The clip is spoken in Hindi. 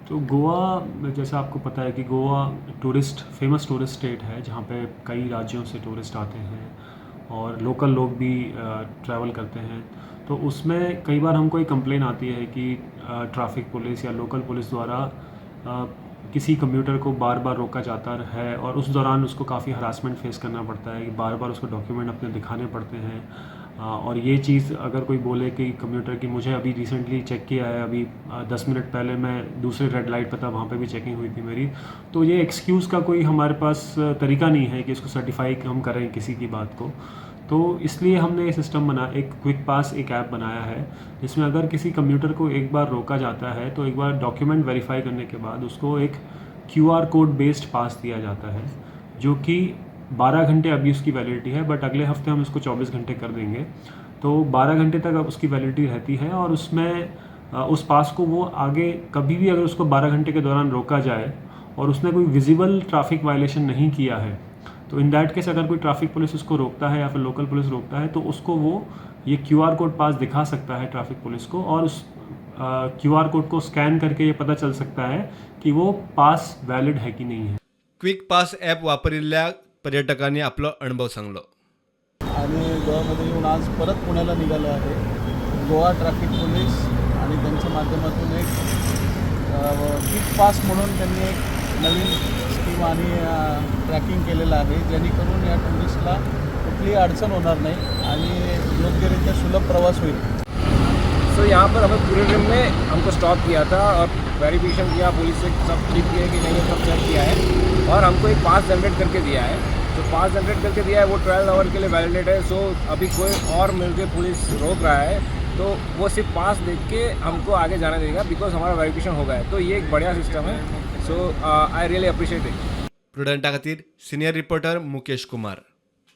तो गोवा, जैसा आपको पता है कि गोवा फेमस टूरिस्ट स्टेट है, जहाँ पे कई राज्यों से टूरिस्ट आते हैं और लोकल लोग भी ट्रैवल करते हैं। तो उसमें कई बार हमको एक कंप्लेन आती है कि ट्रैफिक पुलिस या लोकल पुलिस द्वारा किसी कम्यूटर को बार बार रोका जाता है और उस दौरान उसको काफ़ी हरासमेंट फेस करना पड़ता है कि बार बार उसको डॉक्यूमेंट अपने दिखाने पड़ते हैं। और ये चीज़ अगर कोई बोले कि कम्यूटर की मुझे अभी रिसेंटली चेक किया है, अभी 10 मिनट पहले मैं दूसरे रेड लाइट पर था, वहाँ पे भी चेकिंग हुई थी मेरी, तो ये एक्सक्यूज़ का कोई हमारे पास तरीका नहीं है कि इसको सर्टिफाई हम करें किसी की बात को। तो इसलिए हमने ये सिस्टम एक क्विक पास एक ऐप बनाया है, जिसमें अगर किसी कम्यूटर को एक बार रोका जाता है तो एक बार डॉक्यूमेंट वेरीफाई करने के बाद उसको एक क्यूआर कोड बेस्ड पास दिया जाता है, जो कि 12 घंटे अभी उसकी वैलिडिटी है, बट अगले हफ्ते हम इसको 24 घंटे कर देंगे। तो 12 घंटे तक अब उसकी वैलिडिटी रहती है और उसमें उस पास को वो आगे कभी भी अगर उसको 12 घंटे के दौरान रोका जाए और उसने कोई विजिबल ट्रैफिक वायलेशन नहीं किया है, तो इन दैट केस अगर कोई ट्रैफिक पुलिस उसको रोकता है या फिर लोकल पुलिस रोकता है, तो उसको वो ये क्यूआर कोड पास दिखा सकता है ट्रैफिक पुलिस को, और उस क्यूआर कोड को स्कैन करके ये पता चल सकता है कि वो पास वैलिड है की नहीं है। क्विक पास ॲप वापरलेल्या पर्यटकांनी आपला अनुभव सांगलो. आणि गोव्यामध्ये येऊन आज परत पुण्याला निघालो आहे. गोवा ट्रॅफिक पोलीस आणि त्यांच्या माध्यमातून एक क्विक पास म्हणून त्यांनी एक नवीन स्कीम आणि ट्रॅकिंग केलेलं आहे, जेणेकरून या टुरिस्टला कुठलीही अडचण होणार नाही आणि योग्यरित्या सुलभ प्रवास होईल. सो यहाँ पर हमें पूरे दिन में हमको स्टॉप किया था और वेरिफिकेशन किया, पुलिस से सब ठीक किया कि नहीं, सब चेक किया है और हमको एक पास जनरेट करके दिया है. जो पास जनरेट करके दिया है वो 12 आवर के लिए वैलिडेट है. सो अभी कोई और मिलके पुलिस रोक रहा है तो वो सिर्फ पास देख के हमको आगे जाना देगा, बिकॉज हमारा वेरिफिकेशन हो गया है. तो ये एक बढ़िया सिस्टम है. सो आई रियली अप्रिशिएट इट. प्रुडंटा खातीर सिनियर रिपोर्टर मुकेश कुमार.